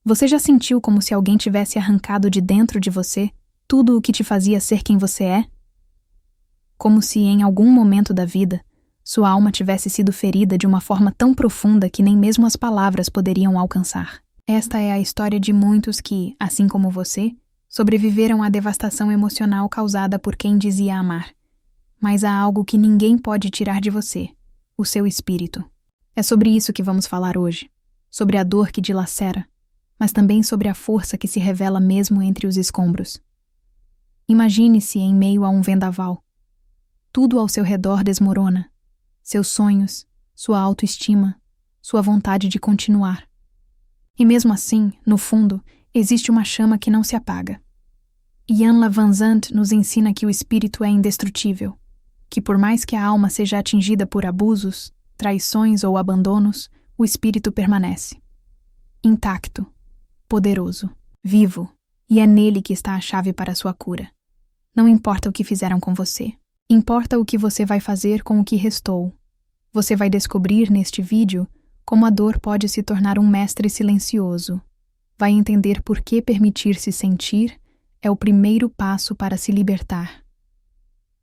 Você já sentiu como se alguém tivesse arrancado de dentro de você tudo o que te fazia ser quem você é? Como se, em algum momento da vida, sua alma tivesse sido ferida de uma forma tão profunda que nem mesmo as palavras poderiam alcançar. Esta é a história de muitos que, assim como você, sobreviveram à devastação emocional causada por quem dizia amar. Mas há algo que ninguém pode tirar de você: o seu espírito. É sobre isso que vamos falar hoje. Sobre a dor que dilacera, mas também sobre a força que se revela mesmo entre os escombros. Imagine-se em meio a um vendaval. Tudo ao seu redor desmorona. Seus sonhos, sua autoestima, sua vontade de continuar. E mesmo assim, no fundo, existe uma chama que não se apaga. Ian Van Zandt nos ensina que o espírito é indestrutível, que por mais que a alma seja atingida por abusos, traições ou abandonos, o espírito permanece. Intacto, poderoso, vivo, e é nele que está a chave para a sua cura. Não importa o que fizeram com você, importa o que você vai fazer com o que restou. Você vai descobrir neste vídeo como a dor pode se tornar um mestre silencioso. Vai entender por que permitir-se sentir é o primeiro passo para se libertar.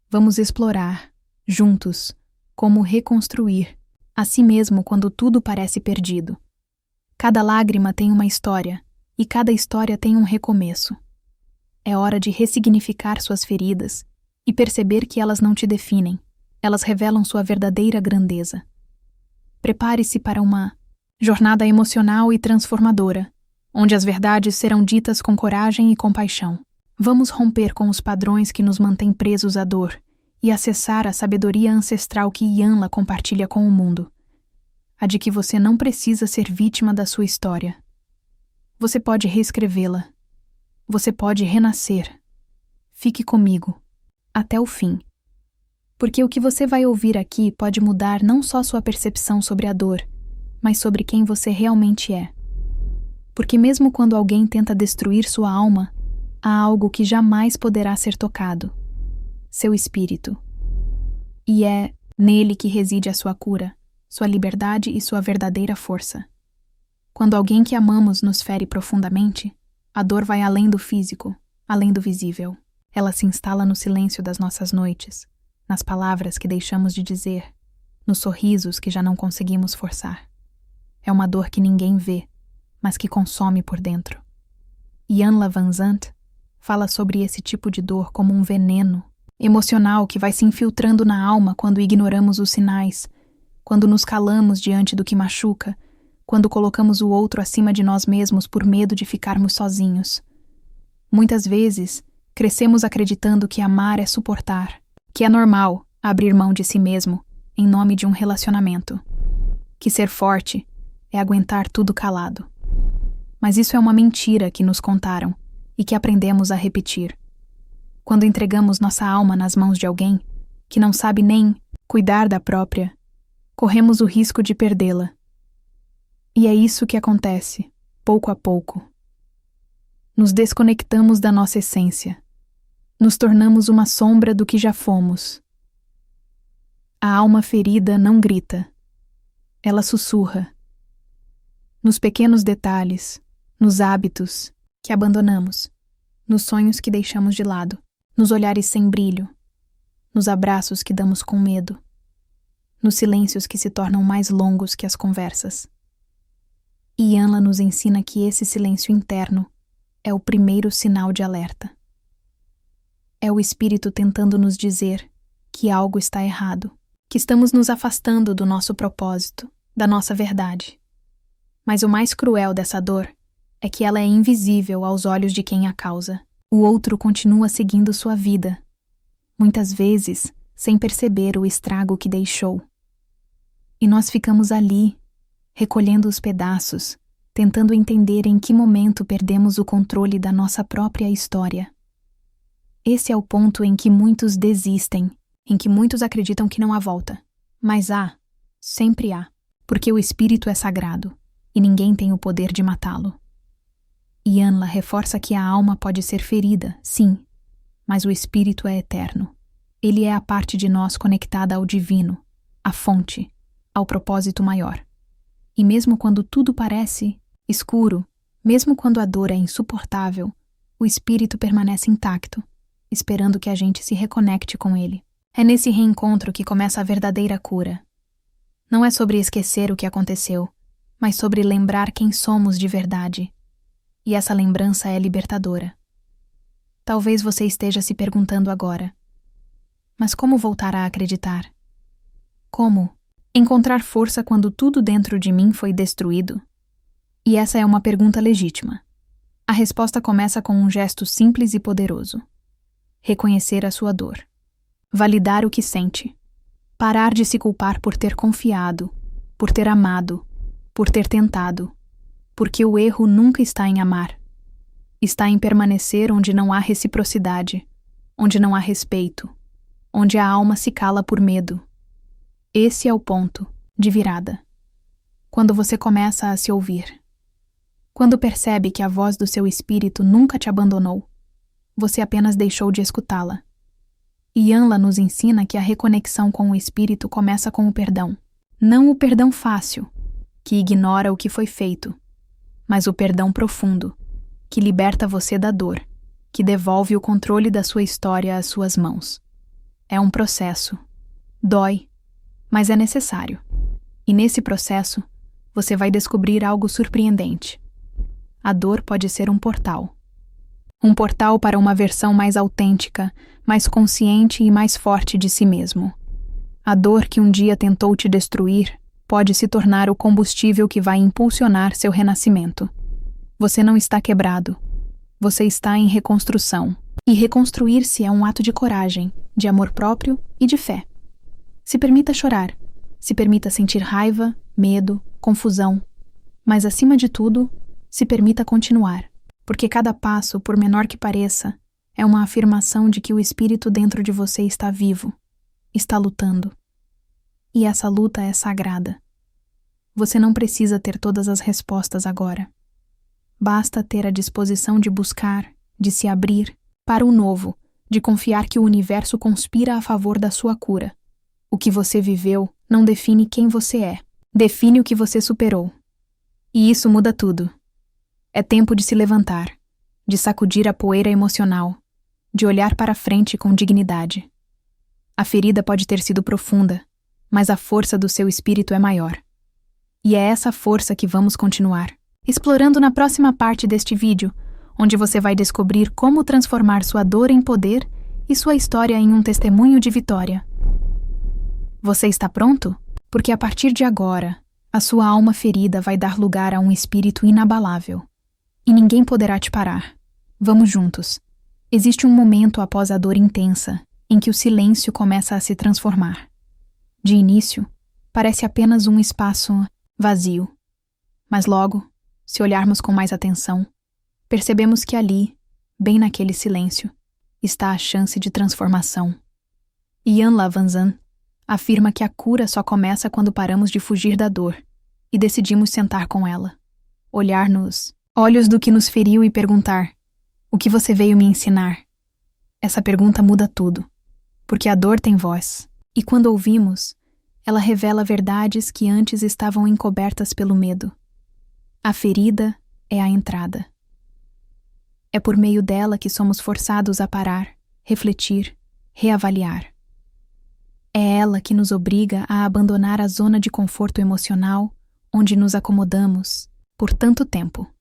Vamos explorar, juntos, como reconstruir a si mesmo quando tudo parece perdido. Cada lágrima tem uma história, e cada história tem um recomeço. É hora de ressignificar suas feridas e perceber que elas não te definem, elas revelam sua verdadeira grandeza. Prepare-se para uma jornada emocional e transformadora, onde as verdades serão ditas com coragem e compaixão. Vamos romper com os padrões que nos mantêm presos à dor e acessar a sabedoria ancestral que Ianla compartilha com o mundo. A de que você não precisa ser vítima da sua história. Você pode reescrevê-la. Você pode renascer. Fique comigo, até o fim. Porque o que você vai ouvir aqui pode mudar não só sua percepção sobre a dor, mas sobre quem você realmente é. Porque mesmo quando alguém tenta destruir sua alma, há algo que jamais poderá ser tocado: seu espírito. E é nele que reside a sua cura, sua liberdade e sua verdadeira força. Quando alguém que amamos nos fere profundamente, a dor vai além do físico, além do visível. Ela se instala no silêncio das nossas noites, nas palavras que deixamos de dizer, nos sorrisos que já não conseguimos forçar. É uma dor que ninguém vê, mas que consome por dentro. Ian Van Zandt fala sobre esse tipo de dor como um veneno emocional que vai se infiltrando na alma quando ignoramos os sinais, quando nos calamos diante do que machuca, quando colocamos o outro acima de nós mesmos por medo de ficarmos sozinhos. Muitas vezes, crescemos acreditando que amar é suportar, que é normal abrir mão de si mesmo em nome de um relacionamento, que ser forte é aguentar tudo calado. Mas isso é uma mentira que nos contaram e que aprendemos a repetir. Quando entregamos nossa alma nas mãos de alguém que não sabe nem cuidar da própria, corremos o risco de perdê-la. E é isso que acontece, pouco a pouco. Nos desconectamos da nossa essência. Nos tornamos uma sombra do que já fomos. A alma ferida não grita. Ela sussurra. Nos pequenos detalhes, nos hábitos que abandonamos, nos sonhos que deixamos de lado, nos olhares sem brilho, nos abraços que damos com medo, nos silêncios que se tornam mais longos que as conversas. Ianla nos ensina que esse silêncio interno é o primeiro sinal de alerta. É o espírito tentando nos dizer que algo está errado, que estamos nos afastando do nosso propósito, da nossa verdade. Mas o mais cruel dessa dor é que ela é invisível aos olhos de quem a causa. O outro continua seguindo sua vida, muitas vezes sem perceber o estrago que deixou. E nós ficamos ali, recolhendo os pedaços, tentando entender em que momento perdemos o controle da nossa própria história. Esse é o ponto em que muitos desistem, em que muitos acreditam que não há volta. Mas há, sempre há, porque o espírito é sagrado, e ninguém tem o poder de matá-lo. Ianla reforça que a alma pode ser ferida, sim, mas o espírito é eterno. Ele é a parte de nós conectada ao divino, à fonte, ao propósito maior. E mesmo quando tudo parece escuro, Mesmo quando a dor é insuportável, o espírito permanece intacto, esperando que a gente se reconecte com ele. É nesse reencontro que começa a verdadeira cura. Não é sobre esquecer o que aconteceu, mas sobre lembrar quem somos de verdade. E essa lembrança é libertadora. Talvez você esteja se perguntando agora: mas como voltar a acreditar? Como encontrar força quando tudo dentro de mim foi destruído? E essa é uma pergunta legítima. A resposta começa com um gesto simples e poderoso: reconhecer a sua dor. Validar o que sente. Parar de se culpar por ter confiado, por ter amado, por ter tentado. Porque o erro nunca está em amar. Está em permanecer onde não há reciprocidade, onde não há respeito, onde a alma se cala por medo. Esse é o ponto de virada. Quando você começa a se ouvir. Quando percebe que a voz do seu espírito nunca te abandonou, você apenas deixou de escutá-la. E Yanla nos ensina que a reconexão com o espírito começa com o perdão. Não o perdão fácil, que ignora o que foi feito, mas o perdão profundo, que liberta você da dor, que devolve o controle da sua história às suas mãos. É um processo. Dói, mas é necessário. E nesse processo, você vai descobrir algo surpreendente. A dor pode ser um portal. Um portal para uma versão mais autêntica, mais consciente e mais forte de si mesmo. A dor que um dia tentou te destruir pode se tornar o combustível que vai impulsionar seu renascimento. Você não está quebrado. Você está em reconstrução. E reconstruir-se é um ato de coragem, de amor próprio e de fé. Se permita chorar. Se permita sentir raiva, medo, confusão. Mas, acima de tudo, se permita continuar. Porque cada passo, por menor que pareça, é uma afirmação de que o espírito dentro de você está vivo, está lutando. E essa luta é sagrada. Você não precisa ter todas as respostas agora. Basta ter a disposição de buscar, de se abrir para o novo, de confiar que o universo conspira a favor da sua cura. O que você viveu não define quem você é, define o que você superou. E isso muda tudo. É tempo de se levantar, de sacudir a poeira emocional, de olhar para frente com dignidade. A ferida pode ter sido profunda, mas a força do seu espírito é maior. E é essa força que vamos continuar, explorando na próxima parte deste vídeo, onde você vai descobrir como transformar sua dor em poder e sua história em um testemunho de vitória. Você está pronto? Porque a partir de agora, a sua alma ferida vai dar lugar a um espírito inabalável. E ninguém poderá te parar. Vamos juntos. Existe um momento após a dor intensa, em que o silêncio começa a se transformar. De início, parece apenas um espaço vazio. Mas logo, se olharmos com mais atenção, percebemos que ali, bem naquele silêncio, está a chance de transformação. Yanla Vanzant afirma que a cura só começa quando paramos de fugir da dor e decidimos sentar com ela, olhar nos olhos do que nos feriu e perguntar: o que você veio me ensinar? Essa pergunta muda tudo, porque a dor tem voz, e quando ouvimos, ela revela verdades que antes estavam encobertas pelo medo. A ferida é a entrada. É por meio dela que somos forçados a parar, refletir, reavaliar. É ela que nos obriga a abandonar a zona de conforto emocional onde nos acomodamos por tanto tempo.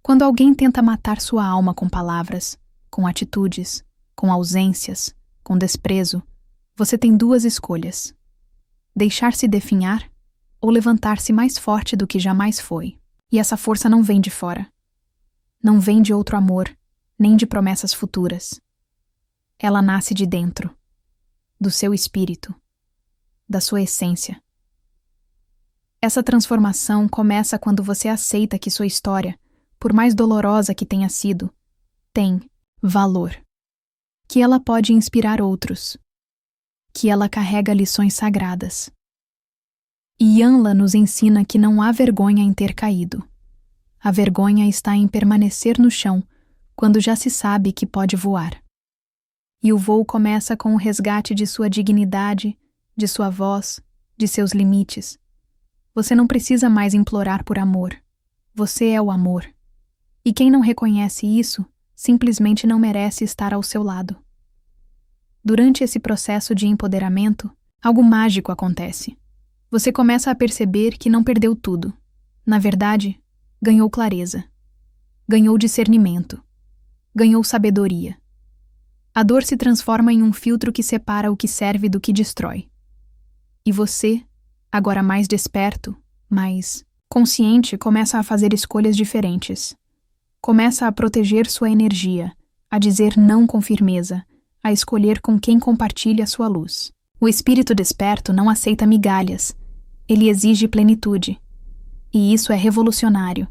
Quando alguém tenta matar sua alma com palavras, com atitudes, com ausências, com desprezo, você tem duas escolhas: deixar-se definhar ou levantar-se mais forte do que jamais foi. E essa força não vem de fora. Não vem de outro amor, nem de promessas futuras. Ela nasce de dentro, do seu espírito, da sua essência. Essa transformação começa quando você aceita que sua história, por mais dolorosa que tenha sido, tem valor. Que ela pode inspirar outros. Que ela carrega lições sagradas. E Yanla nos ensina que não há vergonha em ter caído. A vergonha está em permanecer no chão quando já se sabe que pode voar. E o voo começa com o resgate de sua dignidade, de sua voz, de seus limites. Você não precisa mais implorar por amor. Você é o amor. E quem não reconhece isso, simplesmente não merece estar ao seu lado. Durante esse processo de empoderamento, algo mágico acontece. Você começa a perceber que não perdeu tudo. Na verdade, ganhou clareza. Ganhou discernimento. Ganhou sabedoria. A dor se transforma em um filtro que separa o que serve do que destrói. E você, agora mais desperto, mais consciente, começa a fazer escolhas diferentes. Começa a proteger sua energia, a dizer não com firmeza, a escolher com quem compartilha sua luz. O espírito desperto não aceita migalhas. Ele exige plenitude. E isso é revolucionário,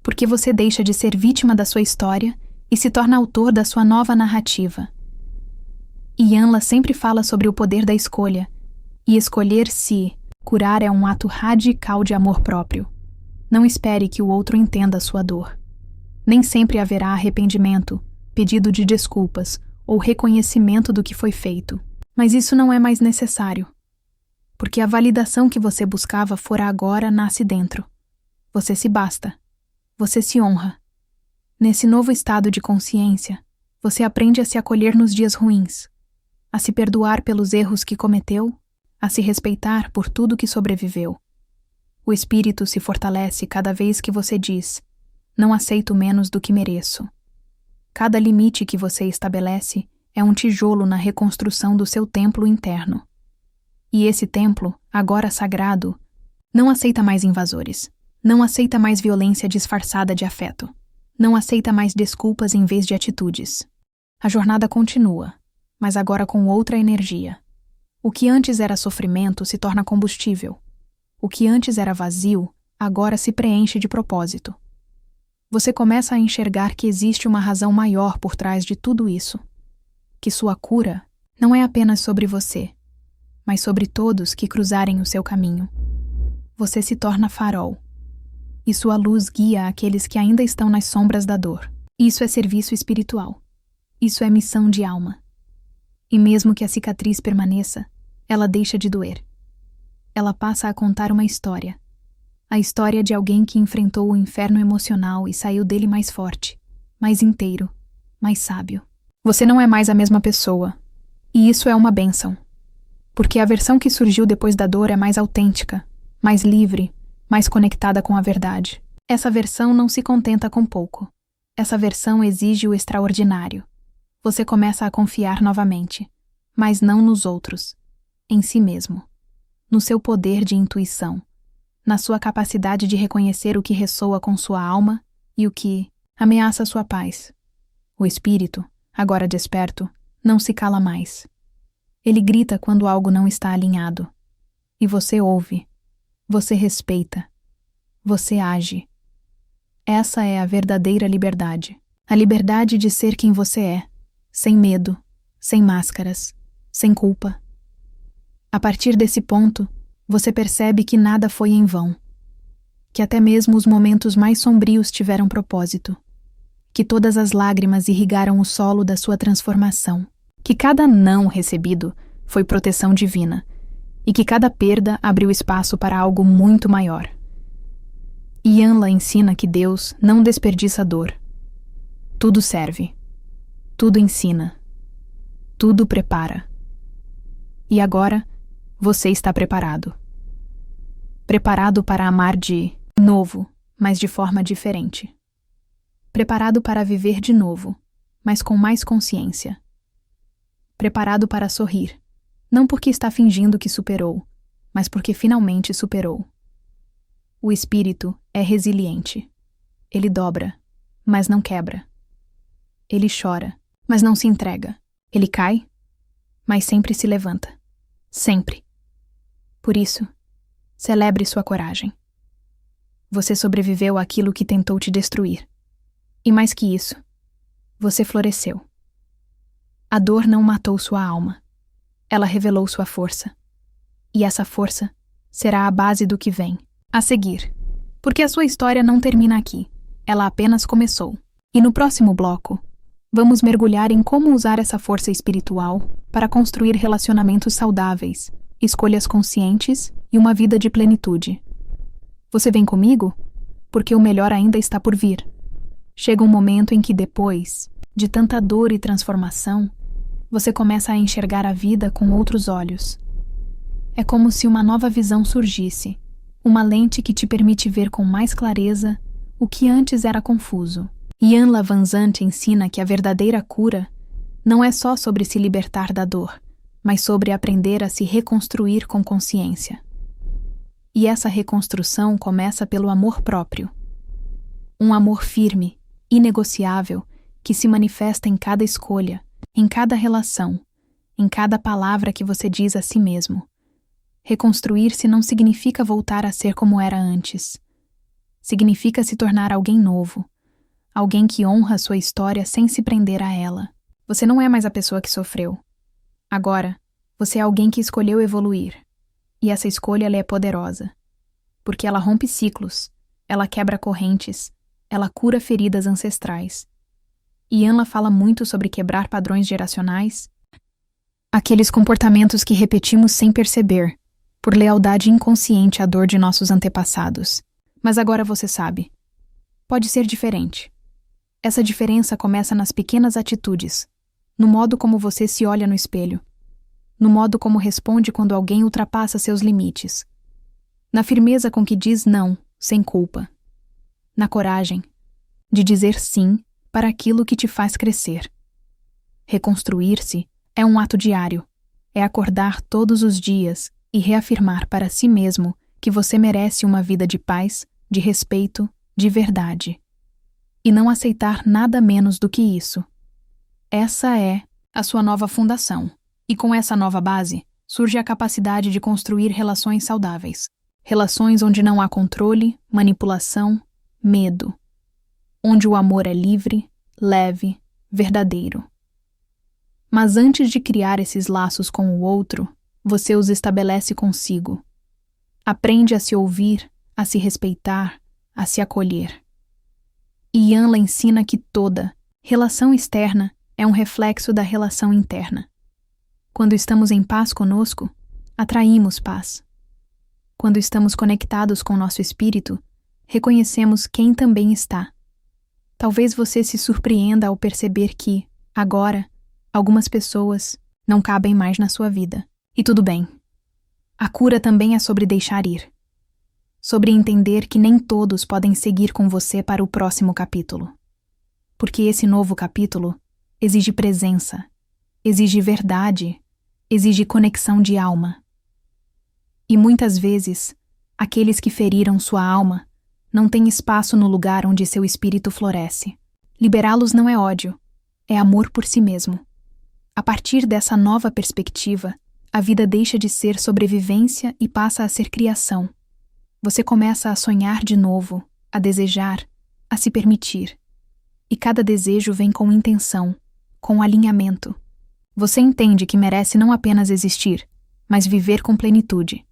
porque você deixa de ser vítima da sua história e se torna autor da sua nova narrativa. Ianla sempre fala sobre o poder da escolha, e escolher se curar é um ato radical de amor próprio. Não espere que o outro entenda a sua dor. Nem sempre haverá arrependimento, pedido de desculpas ou reconhecimento do que foi feito. Mas isso não é mais necessário, porque a validação que você buscava fora agora nasce dentro. Você se basta. Você se honra. Nesse novo estado de consciência, você aprende a se acolher nos dias ruins, a se perdoar pelos erros que cometeu, a se respeitar por tudo que sobreviveu. O espírito se fortalece cada vez que você diz: não aceito menos do que mereço. Cada limite que você estabelece é um tijolo na reconstrução do seu templo interno. E esse templo, agora sagrado, não aceita mais invasores. Não aceita mais violência disfarçada de afeto. Não aceita mais desculpas em vez de atitudes. A jornada continua, mas agora com outra energia. O que antes era sofrimento se torna combustível. O que antes era vazio, agora se preenche de propósito. Você começa a enxergar que existe uma razão maior por trás de tudo isso. Que sua cura não é apenas sobre você, mas sobre todos que cruzarem o seu caminho. Você se torna farol. E sua luz guia aqueles que ainda estão nas sombras da dor. Isso é serviço espiritual. Isso é missão de alma. E mesmo que a cicatriz permaneça, ela deixa de doer. Ela passa a contar uma história. A história de alguém que enfrentou o inferno emocional e saiu dele mais forte, mais inteiro, mais sábio. Você não é mais a mesma pessoa. E isso é uma bênção. Porque a versão que surgiu depois da dor é mais autêntica, mais livre, mais conectada com a verdade. Essa versão não se contenta com pouco. Essa versão exige o extraordinário. Você começa a confiar novamente, mas não nos outros, em si mesmo, no seu poder de intuição, na sua capacidade de reconhecer o que ressoa com sua alma e o que ameaça sua paz. O espírito, agora desperto, não se cala mais. Ele grita quando algo não está alinhado. E você ouve. Você respeita. Você age. Essa é a verdadeira liberdade. A liberdade de ser quem você é, sem medo, sem máscaras, sem culpa. A partir desse ponto, você percebe que nada foi em vão. Que até mesmo os momentos mais sombrios tiveram propósito. Que todas as lágrimas irrigaram o solo da sua transformação. Que cada não recebido foi proteção divina. E que cada perda abriu espaço para algo muito maior. Ianla ensina que Deus não desperdiça dor. Tudo serve. Tudo ensina. Tudo prepara. E agora, você está preparado. Preparado para amar de novo, mas de forma diferente. Preparado para viver de novo, mas com mais consciência. Preparado para sorrir, não porque está fingindo que superou, mas porque finalmente superou. O espírito é resiliente. Ele dobra, mas não quebra. Ele chora, mas não se entrega. Ele cai, mas sempre se levanta. Sempre. Por isso, celebre sua coragem. Você sobreviveu àquilo que tentou te destruir. E mais que isso, você floresceu. A dor não matou sua alma. Ela revelou sua força. E essa força será a base do que vem a seguir. Porque a sua história não termina aqui. Ela apenas começou. E no próximo bloco, vamos mergulhar em como usar essa força espiritual para construir relacionamentos saudáveis, escolhas conscientes e uma vida de plenitude. Você vem comigo? porque o melhor ainda está por vir. Chega um momento em que depois de tanta dor e transformação, você começa a enxergar a vida com outros olhos. É como se uma nova visão surgisse, uma lente que te permite ver com mais clareza o que antes era confuso. Ian Van Zandt ensina que a verdadeira cura não é só sobre se libertar da dor, mas sobre aprender a se reconstruir com consciência. E essa reconstrução começa pelo amor próprio. Um amor firme, inegociável, que se manifesta em cada escolha, em cada relação, em cada palavra que você diz a si mesmo. Reconstruir-se não significa voltar a ser como era antes. Significa se tornar alguém novo, alguém que honra sua história sem se prender a ela. Você não é mais a pessoa que sofreu. Agora, você é alguém que escolheu evoluir. E essa escolha ela é poderosa. Porque ela rompe ciclos, ela quebra correntes, ela cura feridas ancestrais. Ian fala muito sobre quebrar padrões geracionais, aqueles comportamentos que repetimos sem perceber, por lealdade inconsciente à dor de nossos antepassados. Mas agora você sabe. Pode ser diferente. Essa diferença começa nas pequenas atitudes, no modo como você se olha no espelho, no modo como responde quando alguém ultrapassa seus limites, na firmeza com que diz não, sem culpa, na coragem de dizer sim para aquilo que te faz crescer. Reconstruir-se é um ato diário, é acordar todos os dias e reafirmar para si mesmo que você merece uma vida de paz, de respeito, de verdade. E não aceitar nada menos do que isso. Essa é a sua nova fundação. E com essa nova base, surge a capacidade de construir relações saudáveis. Relações onde não há controle, manipulação, medo. Onde o amor é livre, leve, verdadeiro. Mas antes de criar esses laços com o outro, você os estabelece consigo. Aprende a se ouvir, a se respeitar, a se acolher. Ian ensina que toda relação externa é um reflexo da relação interna. Quando estamos em paz conosco, atraímos paz. Quando estamos conectados com nosso espírito, reconhecemos quem também está. Talvez você se surpreenda ao perceber que, agora, algumas pessoas não cabem mais na sua vida. E tudo bem. A cura também é sobre deixar ir. Sobre entender que nem todos podem seguir com você para o próximo capítulo. Porque esse novo capítulo exige presença, exige verdade, exige conexão de alma. E muitas vezes, aqueles que feriram sua alma não têm espaço no lugar onde seu espírito floresce. Liberá-los não é ódio, é amor por si mesmo. A partir dessa nova perspectiva, a vida deixa de ser sobrevivência e passa a ser criação. Você começa a sonhar de novo, a desejar, a se permitir. E cada desejo vem com intenção, com alinhamento. Você entende que merece não apenas existir, mas viver com plenitude.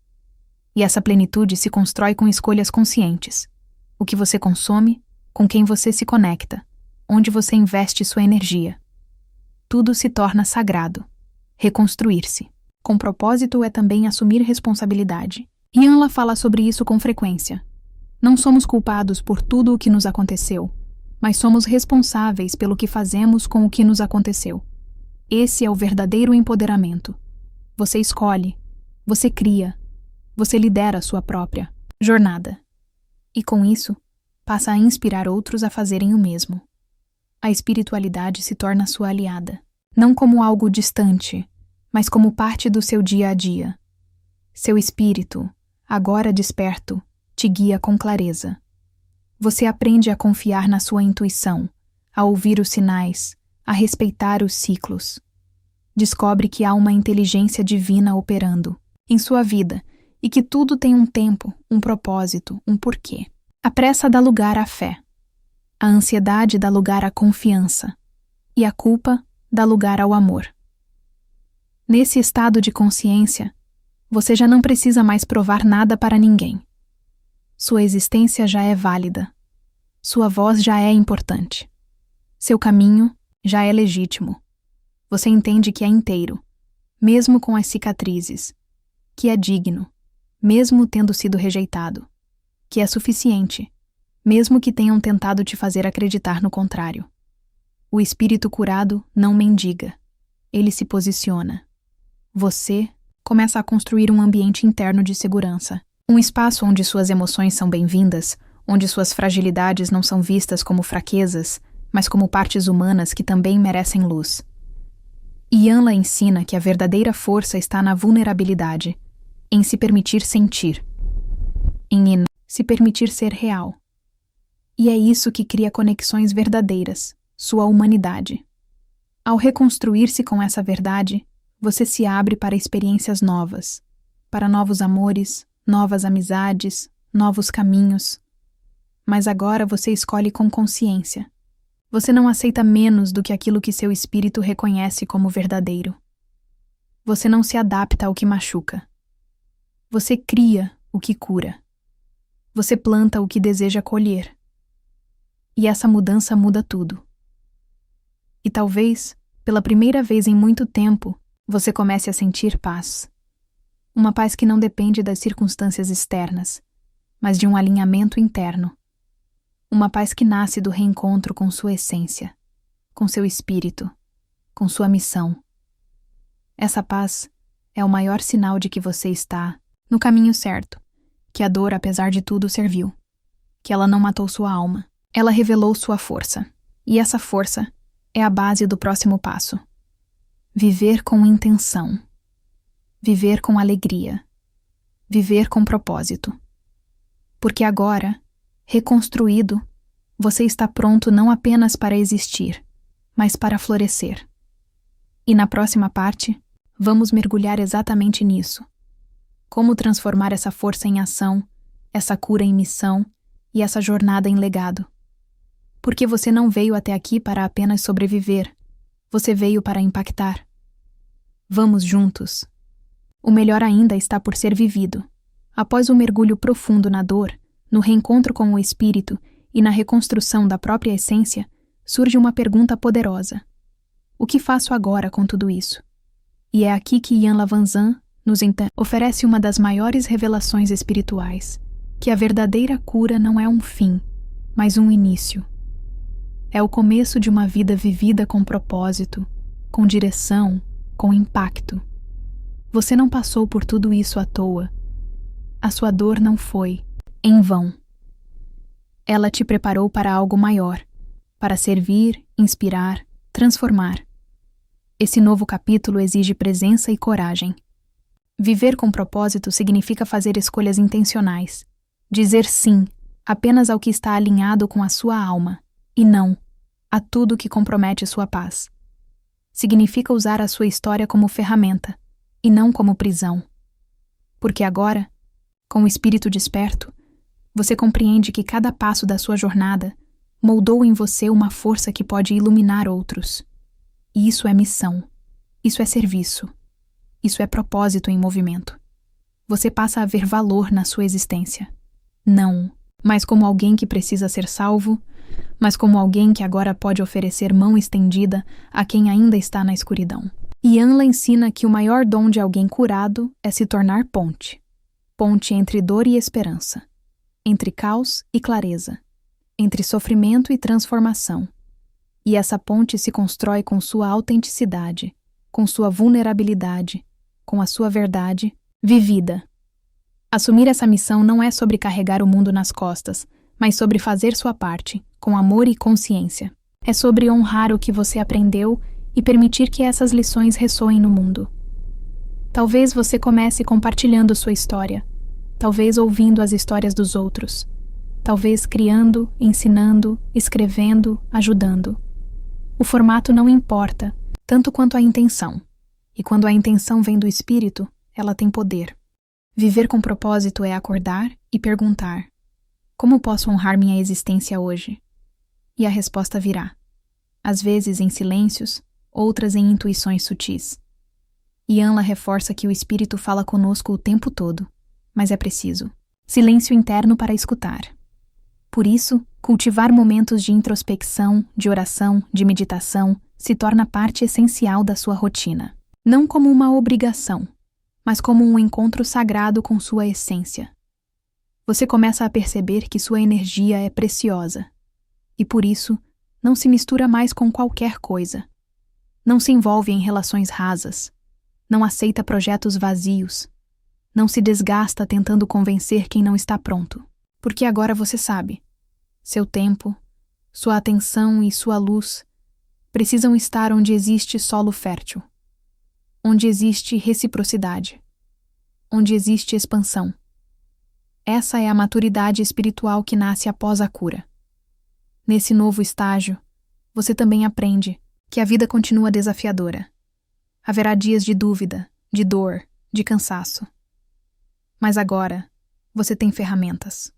E essa plenitude se constrói com escolhas conscientes. O que você consome, com quem você se conecta, onde você investe sua energia. Tudo se torna sagrado. Reconstruir-se. Com propósito é também assumir responsabilidade. Ian fala sobre isso com frequência. Não somos culpados por tudo o que nos aconteceu, mas somos responsáveis pelo que fazemos com o que nos aconteceu. Esse é o verdadeiro empoderamento. Você escolhe, você cria, você lidera a sua própria jornada. E com isso, passa a inspirar outros a fazerem o mesmo. A espiritualidade se torna sua aliada, não como algo distante, mas como parte do seu dia a dia. Seu espírito, agora desperto, te guia com clareza. Você aprende a confiar na sua intuição, a ouvir os sinais, a respeitar os ciclos. Descobre que há uma inteligência divina operando em sua vida e que tudo tem um tempo, um propósito, um porquê. A pressa dá lugar à fé. A ansiedade dá lugar à confiança. E a culpa dá lugar ao amor. Nesse estado de consciência, você já não precisa mais provar nada para ninguém. Sua existência já é válida. Sua voz já é importante. Seu caminho já é legítimo. Você entende que é inteiro, mesmo com as cicatrizes, que é digno, mesmo tendo sido rejeitado, que é suficiente, mesmo que tenham tentado te fazer acreditar no contrário. O espírito curado não mendiga. Ele se posiciona. Você começa a construir um ambiente interno de segurança. Um espaço onde suas emoções são bem-vindas, onde suas fragilidades não são vistas como fraquezas, mas como partes humanas que também merecem luz. Ianla ensina que a verdadeira força está na vulnerabilidade, em se permitir sentir, em se permitir ser real. E é isso que cria conexões verdadeiras, sua humanidade. Ao reconstruir-se com essa verdade, você se abre para experiências novas, para novos amores, novas amizades, novos caminhos. Mas agora você escolhe com consciência. Você não aceita menos do que aquilo que seu espírito reconhece como verdadeiro. Você não se adapta ao que machuca. Você cria o que cura. Você planta o que deseja colher. E essa mudança muda tudo. E talvez, pela primeira vez em muito tempo, você comece a sentir paz. Uma paz que não depende das circunstâncias externas, mas de um alinhamento interno. Uma paz que nasce do reencontro com sua essência, com seu espírito, com sua missão. Essa paz é o maior sinal de que você está no caminho certo, que a dor, apesar de tudo, serviu, que ela não matou sua alma, ela revelou sua força, e essa força é a base do próximo passo. Viver com intenção, viver com alegria, viver com propósito. Porque agora, reconstruído, você está pronto não apenas para existir, mas para florescer. E na próxima parte, vamos mergulhar exatamente nisso. Como transformar essa força em ação, essa cura em missão e essa jornada em legado. Porque você não veio até aqui para apenas sobreviver, você veio para impactar. Vamos juntos. O melhor ainda está por ser vivido. Após o mergulho profundo na dor, no reencontro com o espírito e na reconstrução da própria essência, surge uma pergunta poderosa. O que faço agora com tudo isso? E é aqui que Ian Lavanzan nos oferece uma das maiores revelações espirituais, que a verdadeira cura não é um fim, mas um início. É o começo de uma vida vivida com propósito, com direção, com impacto. Você não passou por tudo isso à toa. A sua dor não foi em vão. Ela te preparou para algo maior, para servir, inspirar, transformar. Esse novo capítulo exige presença e coragem. Viver com propósito significa fazer escolhas intencionais, dizer sim apenas ao que está alinhado com a sua alma, e não a tudo que compromete sua paz. Significa usar a sua história como ferramenta, e não como prisão. Porque agora, com o espírito desperto, você compreende que cada passo da sua jornada moldou em você uma força que pode iluminar outros. E isso é missão. Isso é serviço. Isso é propósito em movimento. Você passa a ver valor na sua existência. Não, mas como alguém que precisa ser salvo, mas como alguém que agora pode oferecer mão estendida a quem ainda está na escuridão. Ianla ensina que o maior dom de alguém curado é se tornar ponte. Ponte entre dor e esperança. Entre caos e clareza, entre sofrimento e transformação. E essa ponte se constrói com sua autenticidade, com sua vulnerabilidade, com a sua verdade vivida. Assumir essa missão não é sobre carregar o mundo nas costas, mas sobre fazer sua parte, com amor e consciência. É sobre honrar o que você aprendeu e permitir que essas lições ressoem no mundo. Talvez você comece compartilhando sua história, talvez ouvindo as histórias dos outros, talvez criando, ensinando, escrevendo, ajudando. O formato não importa, tanto quanto a intenção. E quando a intenção vem do espírito, ela tem poder. Viver com propósito é acordar e perguntar: como posso honrar minha existência hoje? E a resposta virá. Às vezes em silêncios, outras em intuições sutis. Ianla reforça que o espírito fala conosco o tempo todo, mas é preciso silêncio interno para escutar. Por isso, cultivar momentos de introspecção, de oração, de meditação, se torna parte essencial da sua rotina. Não como uma obrigação, mas como um encontro sagrado com sua essência. Você começa a perceber que sua energia é preciosa e, por isso, não se mistura mais com qualquer coisa. Não se envolve em relações rasas. Não aceita projetos vazios. Não se desgasta tentando convencer quem não está pronto. Porque agora você sabe. Seu tempo, sua atenção e sua luz precisam estar onde existe solo fértil. Onde existe reciprocidade. Onde existe expansão. Essa é a maturidade espiritual que nasce após a cura. Nesse novo estágio, você também aprende que a vida continua desafiadora. Haverá dias de dúvida, de dor, de cansaço. Mas agora, você tem ferramentas.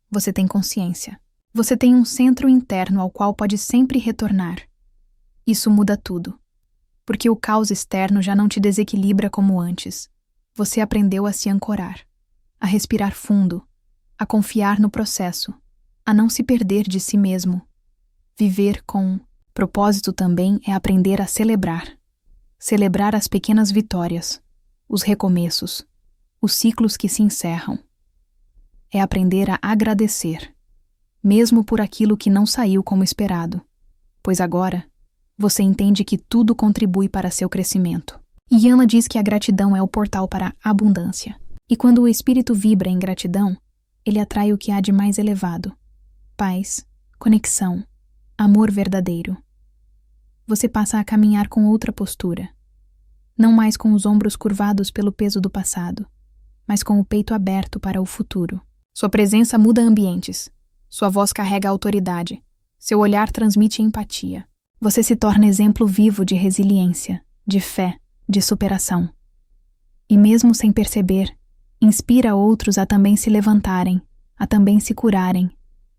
Você tem consciência. Você tem um centro interno ao qual pode sempre retornar. Isso muda tudo. Porque o caos externo já não te desequilibra como antes. Você aprendeu a se ancorar, a respirar fundo, a confiar no processo, a não se perder de si mesmo. Viver com propósito também é aprender a celebrar. Celebrar as pequenas vitórias, os recomeços, os ciclos que se encerram. É aprender a agradecer, mesmo por aquilo que não saiu como esperado, pois agora você entende que tudo contribui para seu crescimento. E Yana diz que a gratidão é o portal para a abundância. E quando o espírito vibra em gratidão, ele atrai o que há de mais elevado: paz, conexão, amor verdadeiro. Você passa a caminhar com outra postura. Não mais com os ombros curvados pelo peso do passado, mas com o peito aberto para o futuro. Sua presença muda ambientes. Sua voz carrega autoridade. Seu olhar transmite empatia. Você se torna exemplo vivo de resiliência, de fé, de superação. E mesmo sem perceber, inspira outros a também se levantarem, a também se curarem,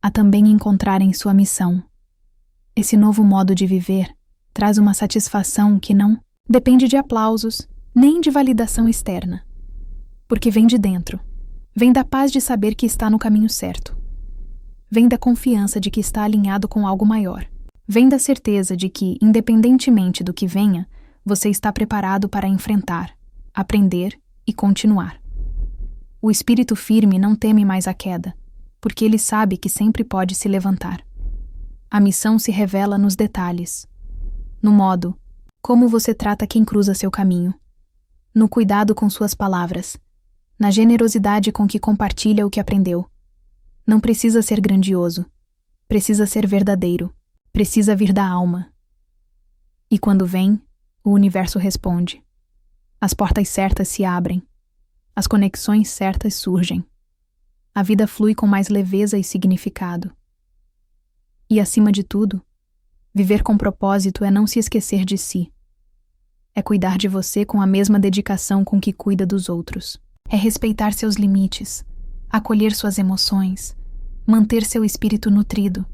a também encontrarem sua missão. Esse novo modo de viver traz uma satisfação que não depende de aplausos, nem de validação externa. Porque vem de dentro. Vem da paz de saber que está no caminho certo. Vem da confiança de que está alinhado com algo maior. Vem da certeza de que, independentemente do que venha, você está preparado para enfrentar, aprender e continuar. O espírito firme não teme mais a queda, porque ele sabe que sempre pode se levantar. A missão se revela nos detalhes, no modo como você trata quem cruza seu caminho, no cuidado com suas palavras, na generosidade com que compartilha o que aprendeu. Não precisa ser grandioso, precisa ser verdadeiro, precisa vir da alma. E quando vem, o universo responde. As portas certas se abrem, as conexões certas surgem. A vida flui com mais leveza e significado. E acima de tudo, viver com propósito é não se esquecer de si. É cuidar de você com a mesma dedicação com que cuida dos outros. É respeitar seus limites, acolher suas emoções, manter seu espírito nutrido.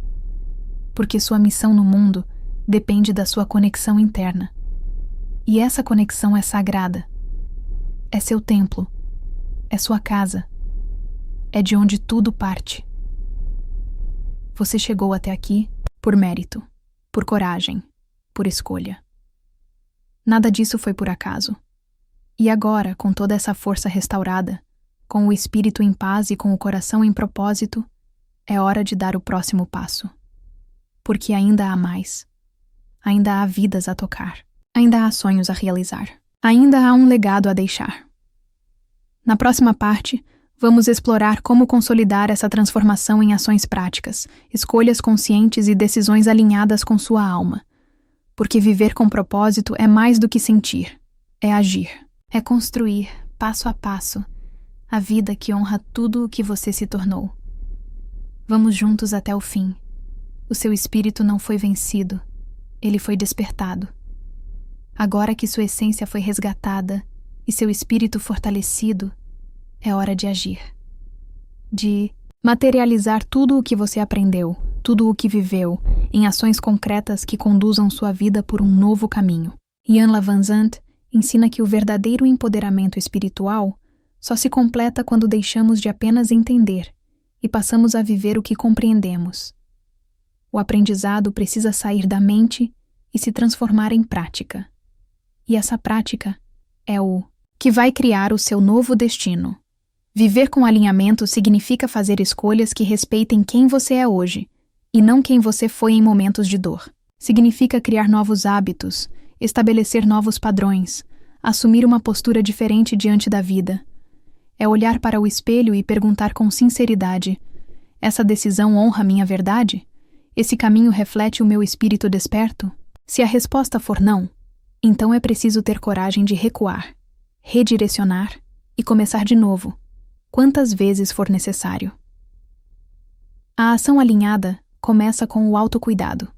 Porque sua missão no mundo depende da sua conexão interna. E essa conexão é sagrada. É seu templo. É sua casa. É de onde tudo parte. Você chegou até aqui por mérito, por coragem, por escolha. Nada disso foi por acaso. E agora, com toda essa força restaurada, com o espírito em paz e com o coração em propósito, é hora de dar o próximo passo. Porque ainda há mais. Ainda há vidas a tocar. Ainda há sonhos a realizar. Ainda há um legado a deixar. Na próxima parte, vamos explorar como consolidar essa transformação em ações práticas, escolhas conscientes e decisões alinhadas com sua alma. Porque viver com propósito é mais do que sentir, é agir. É construir, passo a passo, a vida que honra tudo o que você se tornou. Vamos juntos até o fim. O seu espírito não foi vencido, ele foi despertado. Agora que sua essência foi resgatada e seu espírito fortalecido, é hora de agir. De materializar tudo o que você aprendeu, tudo o que viveu, em ações concretas que conduzam sua vida por um novo caminho. Ian LaVanzant ensina que o verdadeiro empoderamento espiritual só se completa quando deixamos de apenas entender e passamos a viver o que compreendemos. O aprendizado precisa sair da mente e se transformar em prática. E essa prática é o que vai criar o seu novo destino. Viver com alinhamento significa fazer escolhas que respeitem quem você é hoje, e não quem você foi em momentos de dor. Significa criar novos hábitos, estabelecer novos padrões, assumir uma postura diferente diante da vida. É olhar para o espelho e perguntar com sinceridade: essa decisão honra minha verdade? Esse caminho reflete o meu espírito desperto? Se a resposta for não, então é preciso ter coragem de recuar, redirecionar e começar de novo, quantas vezes for necessário. A ação alinhada começa com o autocuidado.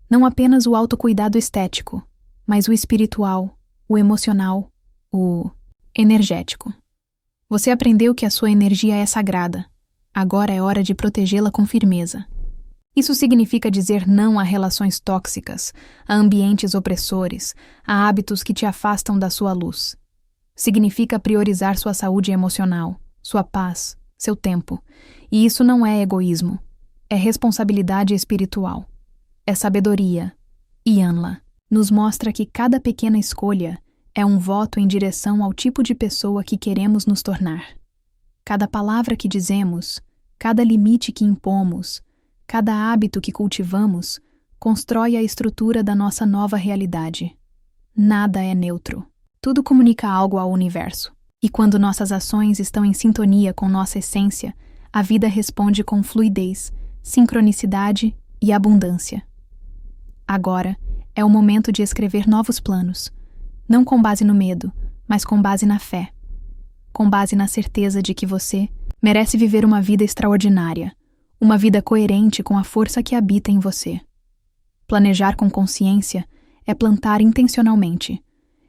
Não apenas o autocuidado estético, mas o espiritual, o emocional, o energético. Você aprendeu que a sua energia é sagrada. Agora é hora de protegê-la com firmeza. Isso significa dizer não a relações tóxicas, a ambientes opressores, a hábitos que te afastam da sua luz. Significa priorizar sua saúde emocional, sua paz, seu tempo. E isso não é egoísmo. É responsabilidade espiritual. É sabedoria. Yanla nos mostra que cada pequena escolha é um voto em direção ao tipo de pessoa que queremos nos tornar. Cada palavra que dizemos, cada limite que impomos, cada hábito que cultivamos, constrói a estrutura da nossa nova realidade. Nada é neutro. Tudo comunica algo ao universo. E quando nossas ações estão em sintonia com nossa essência, a vida responde com fluidez, sincronicidade e abundância. Agora é o momento de escrever novos planos, não com base no medo, mas com base na fé. Com base na certeza de que você merece viver uma vida extraordinária, uma vida coerente com a força que habita em você. Planejar com consciência é plantar intencionalmente,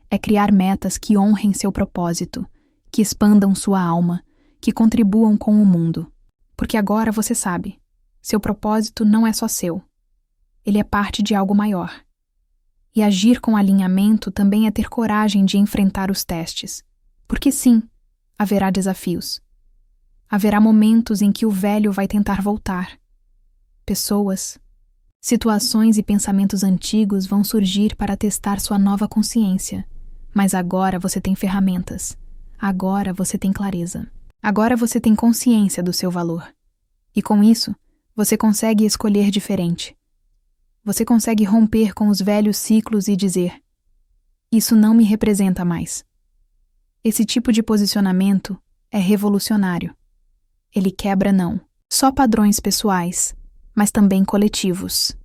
é criar metas que honrem seu propósito, que expandam sua alma, que contribuam com o mundo. Porque agora você sabe, seu propósito não é só seu. Ele é parte de algo maior. E agir com alinhamento também é ter coragem de enfrentar os testes. Porque sim, haverá desafios. Haverá momentos em que o velho vai tentar voltar. Pessoas, situações e pensamentos antigos vão surgir para testar sua nova consciência. Mas agora você tem ferramentas. Agora você tem clareza. Agora você tem consciência do seu valor. E com isso, você consegue escolher diferente. Você consegue romper com os velhos ciclos e dizer: isso não me representa mais. Esse tipo de posicionamento é revolucionário. Ele quebra não só padrões pessoais, mas também coletivos.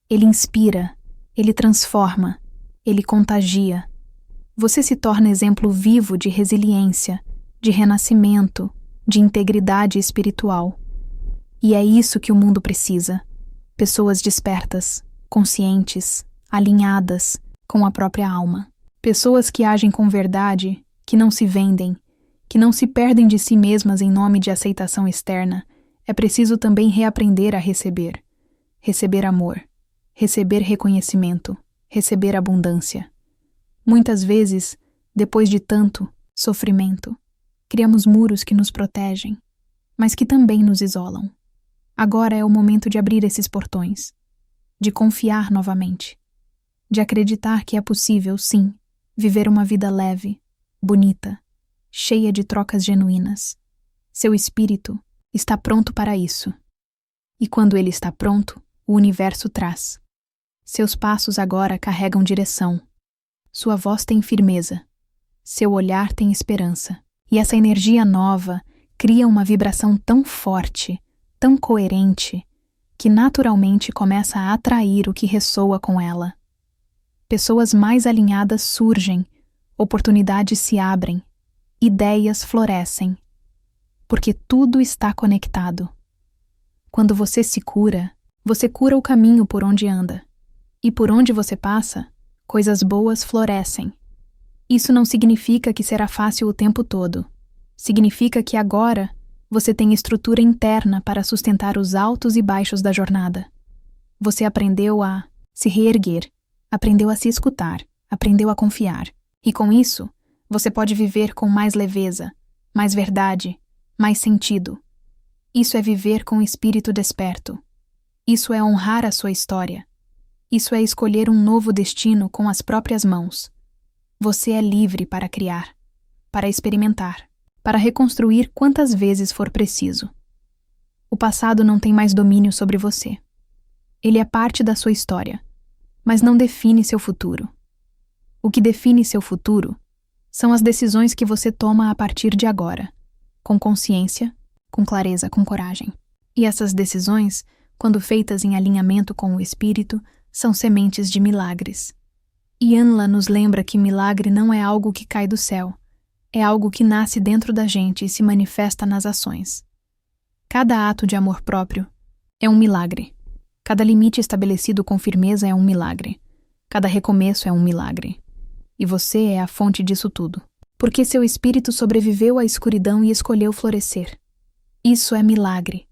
Ele inspira, ele transforma, ele contagia. Você se torna exemplo vivo de resiliência, de renascimento, de integridade espiritual. E é isso que o mundo precisa. Pessoas despertas, conscientes, alinhadas com a própria alma. Pessoas que agem com verdade, que não se vendem, que não se perdem de si mesmas em nome de aceitação externa. É preciso também reaprender a receber. Receber amor, receber reconhecimento, receber abundância. Muitas vezes, depois de tanto sofrimento, criamos muros que nos protegem, mas que também nos isolam. Agora é o momento de abrir esses portões, de confiar novamente, de acreditar que é possível, sim, viver uma vida leve, bonita, cheia de trocas genuínas. Seu espírito está pronto para isso. E quando ele está pronto, o universo traz. Seus passos agora carregam direção. Sua voz tem firmeza. Seu olhar tem esperança. E essa energia nova cria uma vibração tão forte, tão coerente, que naturalmente começa a atrair o que ressoa com ela. Pessoas mais alinhadas surgem, oportunidades se abrem, ideias florescem, porque tudo está conectado. Quando você se cura, você cura o caminho por onde anda, e por onde você passa, coisas boas florescem. Isso não significa que será fácil o tempo todo. Significa que agora você tem estrutura interna para sustentar os altos e baixos da jornada. Você aprendeu a se reerguer, aprendeu a se escutar, aprendeu a confiar. E com isso, você pode viver com mais leveza, mais verdade, mais sentido. Isso é viver com o espírito desperto. Isso é honrar a sua história. Isso é escolher um novo destino com as próprias mãos. Você é livre para criar, para experimentar, para reconstruir quantas vezes for preciso. O passado não tem mais domínio sobre você. Ele é parte da sua história, mas não define seu futuro. O que define seu futuro são as decisões que você toma a partir de agora, com consciência, com clareza, com coragem. E essas decisões, quando feitas em alinhamento com o Espírito, são sementes de milagres. Ianla nos lembra que milagre não é algo que cai do céu, é algo que nasce dentro da gente e se manifesta nas ações. Cada ato de amor próprio é um milagre. Cada limite estabelecido com firmeza é um milagre. Cada recomeço é um milagre. E você é a fonte disso tudo. Porque seu espírito sobreviveu à escuridão e escolheu florescer. Isso é milagre.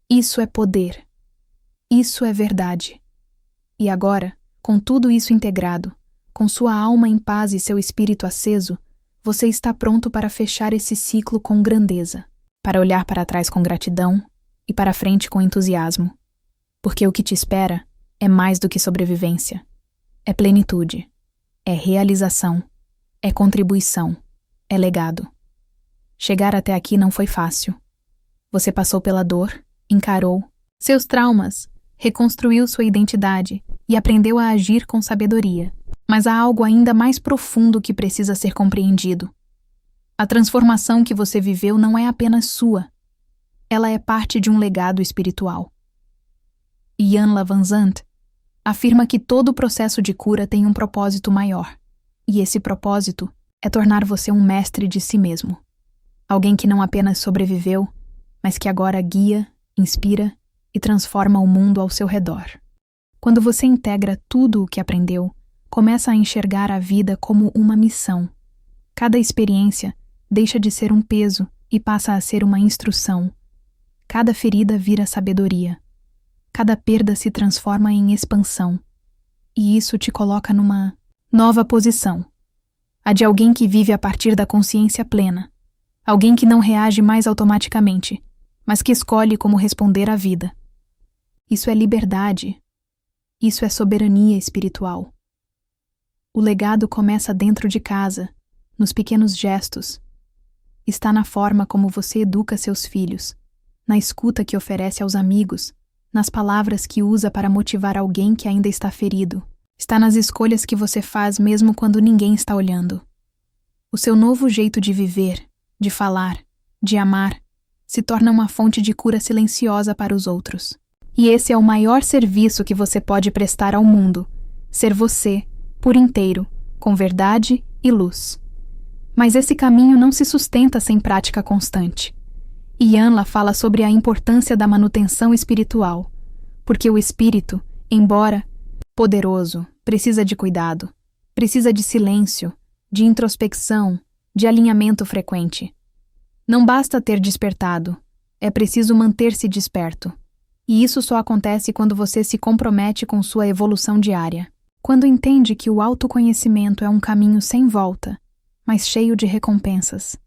Isso é poder. Isso é verdade. E agora, com tudo isso integrado, com sua alma em paz e seu espírito aceso, você está pronto para fechar esse ciclo com grandeza, para olhar para trás com gratidão e para frente com entusiasmo. Porque o que te espera é mais do que sobrevivência. É plenitude. É realização. É contribuição. É legado. Chegar até aqui não foi fácil. Você passou pela dor, encarou seus traumas, reconstruiu sua identidade e aprendeu a agir com sabedoria. Mas há algo ainda mais profundo que precisa ser compreendido. A transformação que você viveu não é apenas sua. Ela é parte de um legado espiritual. Ianla Vanzant afirma que todo processo de cura tem um propósito maior. E esse propósito é tornar você um mestre de si mesmo. Alguém que não apenas sobreviveu, mas que agora guia, inspira e transforma o mundo ao seu redor. Quando você integra tudo o que aprendeu, começa a enxergar a vida como uma missão. Cada experiência deixa de ser um peso e passa a ser uma instrução. Cada ferida vira sabedoria. Cada perda se transforma em expansão. E isso te coloca numa nova posição. A de alguém que vive a partir da consciência plena. Alguém que não reage mais automaticamente, mas que escolhe como responder à vida. Isso é liberdade. Isso é soberania espiritual. O legado começa dentro de casa, nos pequenos gestos. Está na forma como você educa seus filhos, na escuta que oferece aos amigos, nas palavras que usa para motivar alguém que ainda está ferido. Está nas escolhas que você faz mesmo quando ninguém está olhando. O seu novo jeito de viver, de falar, de amar, se torna uma fonte de cura silenciosa para os outros. E esse é o maior serviço que você pode prestar ao mundo, ser você, por inteiro, com verdade e luz. Mas esse caminho não se sustenta sem prática constante. Ianla fala sobre a importância da manutenção espiritual, porque o espírito, embora poderoso, precisa de cuidado, precisa de silêncio, de introspecção, de alinhamento frequente. Não basta ter despertado, é preciso manter-se desperto. E isso só acontece quando você se compromete com sua evolução diária. Quando entende que o autoconhecimento é um caminho sem volta, mas cheio de recompensas.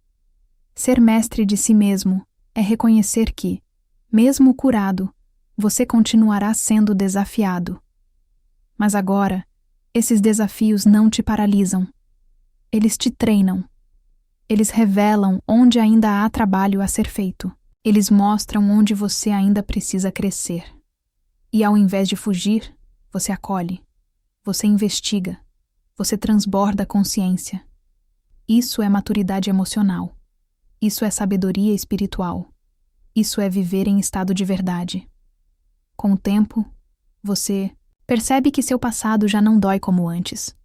Ser mestre de si mesmo é reconhecer que, mesmo curado, você continuará sendo desafiado. Mas agora, esses desafios não te paralisam. Eles te treinam. Eles revelam onde ainda há trabalho a ser feito. Eles mostram onde você ainda precisa crescer. E ao invés de fugir, você acolhe. Você investiga, você transborda consciência. Isso é maturidade emocional. Isso é sabedoria espiritual. Isso é viver em estado de verdade. Com o tempo, você percebe que seu passado já não dói como antes.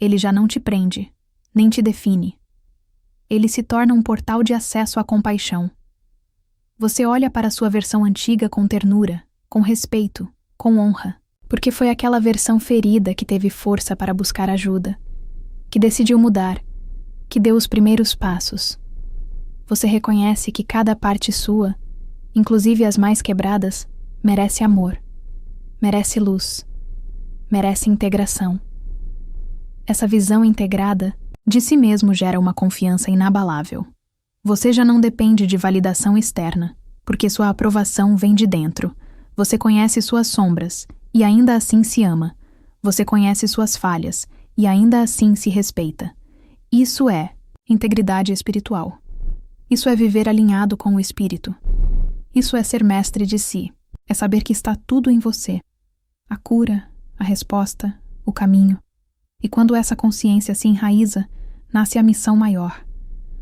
Ele já não te prende, nem te define. Ele se torna um portal de acesso à compaixão. Você olha para sua versão antiga com ternura, com respeito, com honra. Porque foi aquela versão ferida que teve força para buscar ajuda, que decidiu mudar, que deu os primeiros passos. Você reconhece que cada parte sua, inclusive as mais quebradas, merece amor, merece luz, merece integração. Essa visão integrada de si mesmo gera uma confiança inabalável. Você já não depende de validação externa, porque sua aprovação vem de dentro. Você conhece suas sombras e ainda assim se ama. Você conhece suas falhas e ainda assim se respeita. Isso é integridade espiritual. Isso é viver alinhado com o espírito. Isso é ser mestre de si. É saber que está tudo em você. A cura, a resposta, o caminho. E quando essa consciência se enraiza, nasce a missão maior.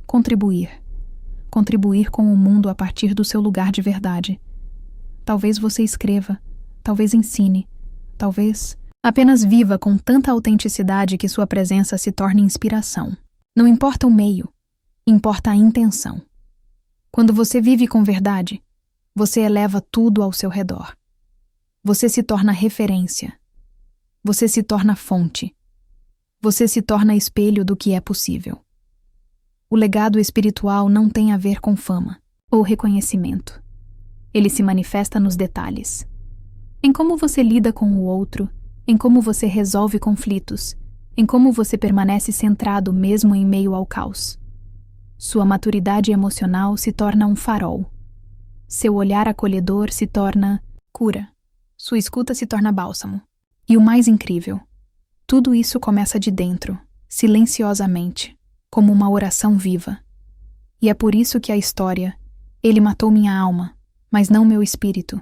Contribuir. Contribuir com o mundo a partir do seu lugar de verdade. Talvez você escreva, talvez ensine, talvez apenas viva com tanta autenticidade que sua presença se torne inspiração. Não importa o meio, importa a intenção. Quando você vive com verdade, você eleva tudo ao seu redor. Você se torna referência. Você se torna fonte. Você se torna espelho do que é possível. O legado espiritual não tem a ver com fama ou reconhecimento. Ele se manifesta nos detalhes. Em como você lida com o outro, em como você resolve conflitos, em como você permanece centrado mesmo em meio ao caos. Sua maturidade emocional se torna um farol. Seu olhar acolhedor se torna cura. Sua escuta se torna bálsamo. E o mais incrível, tudo isso começa de dentro, silenciosamente, como uma oração viva. E é por isso que a história, ele matou minha alma, mas não meu espírito,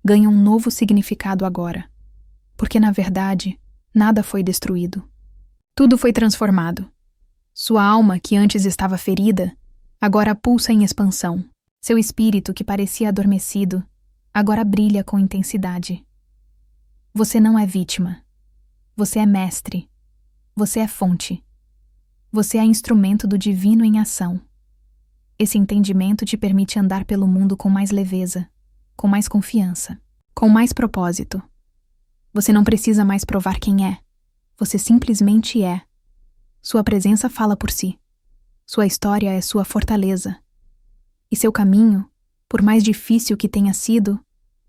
ganha um novo significado agora. Porque, na verdade, nada foi destruído. Tudo foi transformado. Sua alma, que antes estava ferida, agora pulsa em expansão. Seu espírito, que parecia adormecido, agora brilha com intensidade. Você não é vítima. Você é mestre. Você é fonte. Você é instrumento do divino em ação. Esse entendimento te permite andar pelo mundo com mais leveza, com mais confiança, com mais propósito. Você não precisa mais provar quem é. Você simplesmente é. Sua presença fala por si. Sua história é sua fortaleza. E seu caminho, por mais difícil que tenha sido,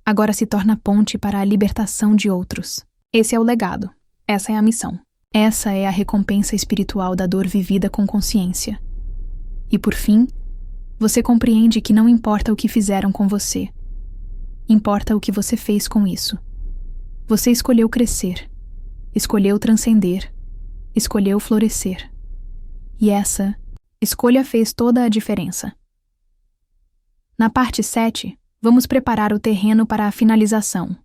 agora se torna ponte para a libertação de outros. Esse é o legado. Essa é a missão. Essa é a recompensa espiritual da dor vivida com consciência. E por fim, você compreende que não importa o que fizeram com você. Importa o que você fez com isso. Você escolheu crescer, escolheu transcender, escolheu florescer. E essa escolha fez toda a diferença. Na parte 7, vamos preparar o terreno para a finalização,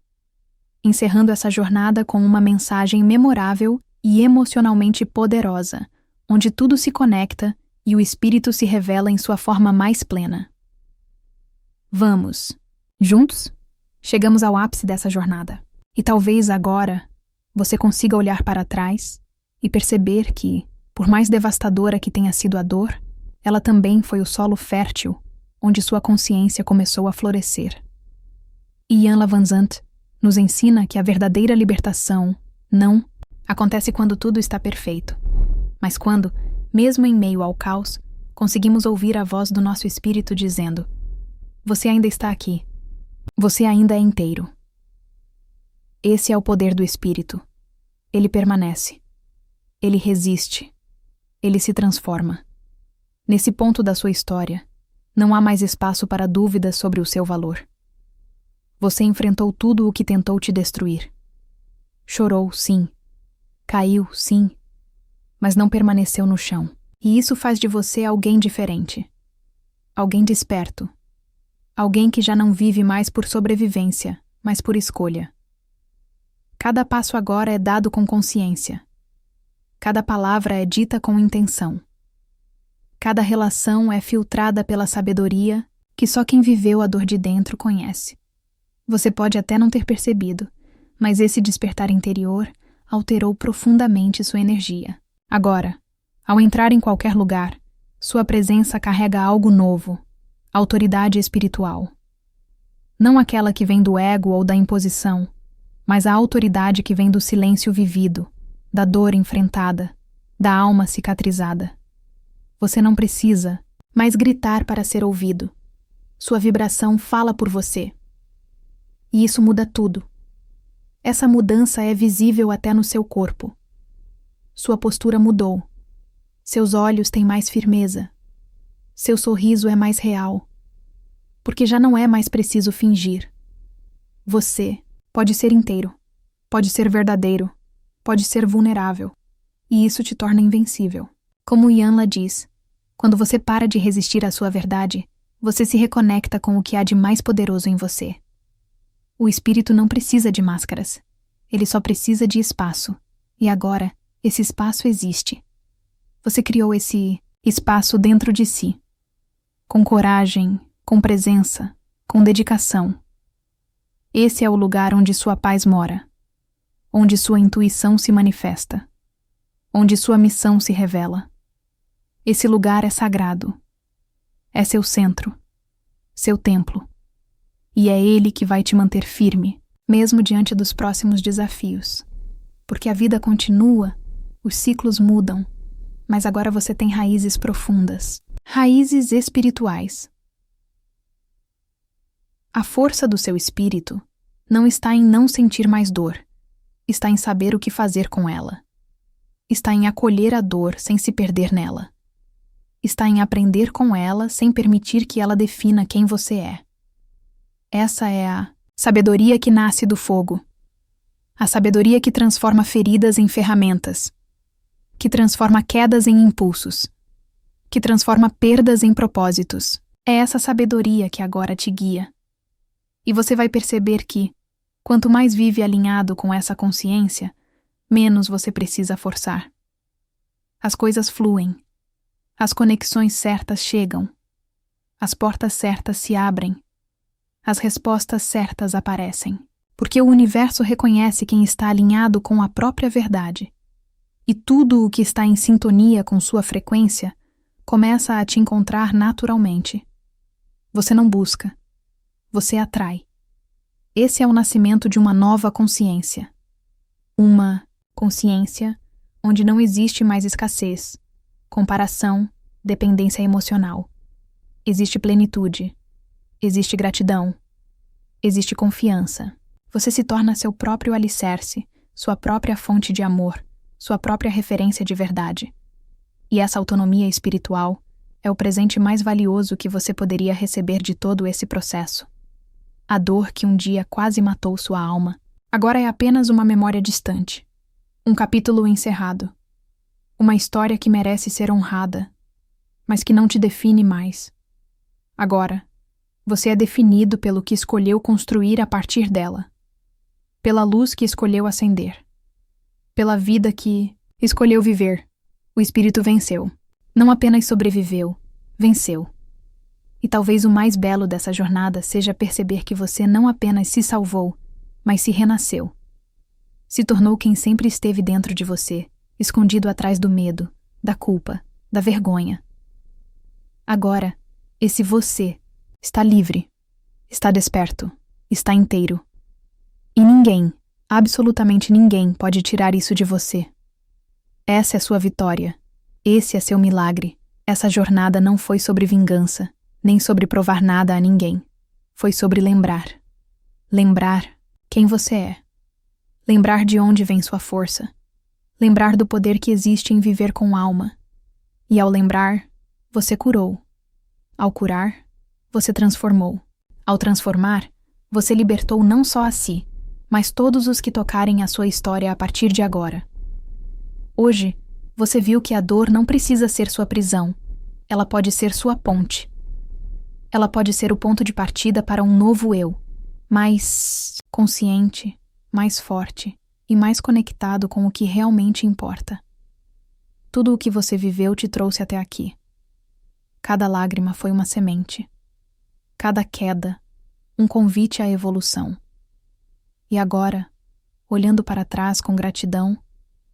encerrando essa jornada com uma mensagem memorável e emocionalmente poderosa, onde tudo se conecta e o espírito se revela em sua forma mais plena. Vamos, juntos, chegamos ao ápice dessa jornada. E talvez agora você consiga olhar para trás e perceber que, por mais devastadora que tenha sido a dor, ela também foi o solo fértil onde sua consciência começou a florescer. E Ian LaVanzant nos ensina que a verdadeira libertação não acontece quando tudo está perfeito, mas quando, mesmo em meio ao caos, conseguimos ouvir a voz do nosso espírito dizendo: você ainda está aqui. Você ainda é inteiro. Esse é o poder do espírito. Ele permanece. Ele resiste. Ele se transforma. Nesse ponto da sua história, não há mais espaço para dúvidas sobre o seu valor. Você enfrentou tudo o que tentou te destruir. Chorou, sim. Caiu, sim. Mas não permaneceu no chão. E isso faz de você alguém diferente. Alguém desperto. Alguém que já não vive mais por sobrevivência, mas por escolha. Cada passo agora é dado com consciência. Cada palavra é dita com intenção. Cada relação é filtrada pela sabedoria que só quem viveu a dor de dentro conhece. Você pode até não ter percebido, mas esse despertar interior alterou profundamente sua energia. Agora, ao entrar em qualquer lugar, sua presença carrega algo novo, autoridade espiritual. Não aquela que vem do ego ou da imposição, mas a autoridade que vem do silêncio vivido, da dor enfrentada, da alma cicatrizada. Você não precisa mais gritar para ser ouvido. Sua vibração fala por você. E isso muda tudo. Essa mudança é visível até no seu corpo. Sua postura mudou. Seus olhos têm mais firmeza. Seu sorriso é mais real. Porque já não é mais preciso fingir. Você pode ser inteiro, pode ser verdadeiro, pode ser vulnerável. E isso te torna invencível. Como Ianla diz, Quando você para de resistir à sua verdade, você se reconecta com o que há de mais poderoso em você. O espírito não precisa de máscaras. Ele só precisa de espaço. E agora, esse espaço existe. Você criou esse espaço dentro de si. Com coragem, com presença, com dedicação. Esse é o lugar onde sua paz mora. Onde sua intuição se manifesta. Onde sua missão se revela. Esse lugar é sagrado. É seu centro. Seu templo. E é ele que vai te manter firme, mesmo diante dos próximos desafios. Porque a vida continua, os ciclos mudam, mas agora você tem raízes profundas, raízes espirituais. A força do seu espírito não está em não sentir mais dor, está em saber o que fazer com ela. Está em acolher a dor sem se perder nela. Está em aprender com ela sem permitir que ela defina quem você é. Essa é a sabedoria que nasce do fogo. A sabedoria que transforma feridas em ferramentas. Que transforma quedas em impulsos. Que transforma perdas em propósitos. É essa sabedoria que agora te guia. E você vai perceber que, quanto mais vive alinhado com essa consciência, menos você precisa forçar. As coisas fluem. As conexões certas chegam. As portas certas se abrem. As respostas certas aparecem. Porque o universo reconhece quem está alinhado com a própria verdade. E tudo o que está em sintonia com sua frequência começa a te encontrar naturalmente. Você não busca. Você atrai. Esse é o nascimento de uma nova consciência. Uma consciência onde não existe mais escassez, comparação, dependência emocional. Existe plenitude. Existe gratidão. Existe confiança. Você se torna seu próprio alicerce, sua própria fonte de amor, sua própria referência de verdade. E essa autonomia espiritual é o presente mais valioso que você poderia receber de todo esse processo. A dor que um dia quase matou sua alma, agora é apenas uma memória distante. Um capítulo encerrado. Uma história que merece ser honrada, mas que não te define mais. Agora, você é definido pelo que escolheu construir a partir dela. Pela luz que escolheu acender. Pela vida que escolheu viver. O espírito venceu. Não apenas sobreviveu, venceu. E talvez o mais belo dessa jornada seja perceber que você não apenas se salvou, mas se renasceu. Se tornou quem sempre esteve dentro de você, escondido atrás do medo, da culpa, da vergonha. Agora, esse você está livre, está desperto, está inteiro. E ninguém, absolutamente ninguém, pode tirar isso de você. Essa é sua vitória. Esse é seu milagre. Essa jornada não foi sobre vingança, nem sobre provar nada a ninguém. Foi sobre lembrar. Lembrar quem você é. Lembrar de onde vem sua força. Lembrar do poder que existe em viver com alma. E ao lembrar, você curou. Ao curar, você transformou. Ao transformar, você libertou não só a si, mas todos os que tocarem a sua história a partir de agora. Hoje, você viu que a dor não precisa ser sua prisão. Ela pode ser sua ponte. Ela pode ser o ponto de partida para um novo eu, mais consciente, mais forte e mais conectado com o que realmente importa. Tudo o que você viveu te trouxe até aqui. Cada lágrima foi uma semente. Cada queda, um convite à evolução. E agora, olhando para trás com gratidão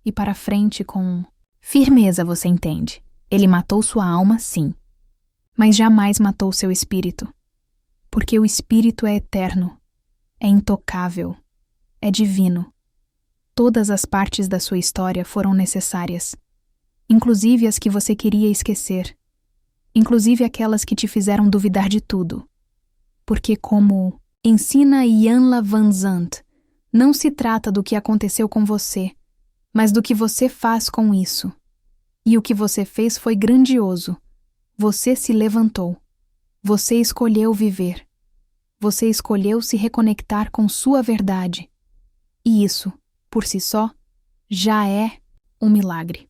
e para frente com firmeza, você entende. Ele matou sua alma, sim, mas jamais matou seu espírito. Porque o espírito é eterno, é intocável, é divino. Todas as partes da sua história foram necessárias, inclusive as que você queria esquecer, inclusive aquelas que te fizeram duvidar de tudo. Porque, como ensina Ian Van Zandt, não se trata do que aconteceu com você, mas do que você faz com isso. E o que você fez foi grandioso. Você se levantou. Você escolheu viver. Você escolheu se reconectar com sua verdade. E isso, por si só, já é um milagre.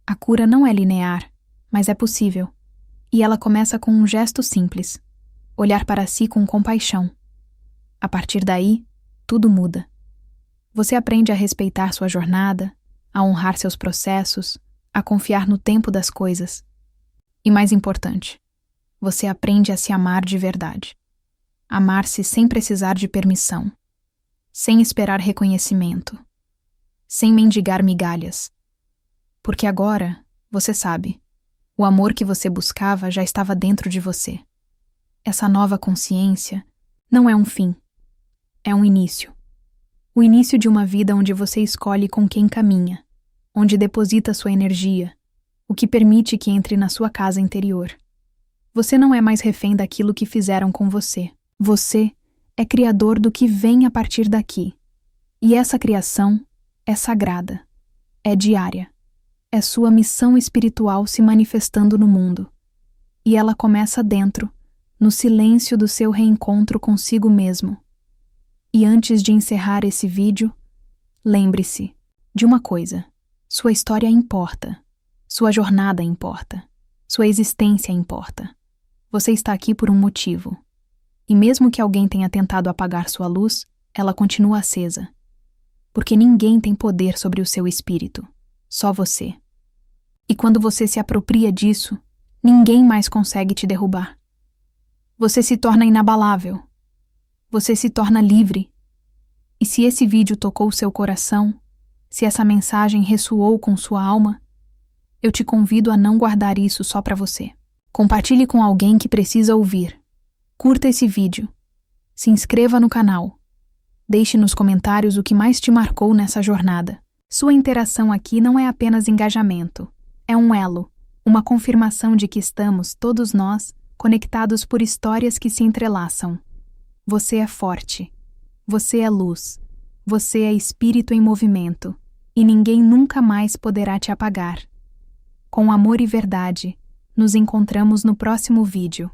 A cura não é linear, mas é possível. E ela começa com um gesto simples: olhar para si com compaixão. A partir daí, tudo muda. Você aprende a respeitar sua jornada, a honrar seus processos, a confiar no tempo das coisas. E mais importante, você aprende a se amar de verdade. Amar-se sem precisar de permissão, sem esperar reconhecimento, sem mendigar migalhas. Porque agora, você sabe, o amor que você buscava já estava dentro de você. Essa nova consciência não é um fim, é um início. O início de uma vida onde você escolhe com quem caminha, onde deposita sua energia, o que permite que entre na sua casa interior. Você não é mais refém daquilo que fizeram com você. Você é criador do que vem a partir daqui. E essa criação é sagrada, é diária. É sua missão espiritual se manifestando no mundo. E ela começa dentro, no silêncio do seu reencontro consigo mesmo. E antes de encerrar esse vídeo, lembre-se de uma coisa: sua história importa, sua jornada importa, sua existência importa. Você está aqui por um motivo. E mesmo que alguém tenha tentado apagar sua luz, ela continua acesa. Porque ninguém tem poder sobre o seu espírito, só você. E quando você se apropria disso, ninguém mais consegue te derrubar. Você se torna inabalável. Você se torna livre. E se esse vídeo tocou seu coração, se essa mensagem ressoou com sua alma, eu te convido a não guardar isso só para você. Compartilhe com alguém que precisa ouvir. Curta esse vídeo. Se inscreva no canal. Deixe nos comentários o que mais te marcou nessa jornada. Sua interação aqui não é apenas engajamento. É um elo, uma confirmação de que estamos, todos nós, conectados por histórias que se entrelaçam. Você é forte. Você é luz. Você é espírito em movimento. E ninguém nunca mais poderá te apagar. Com amor e verdade, nos encontramos no próximo vídeo.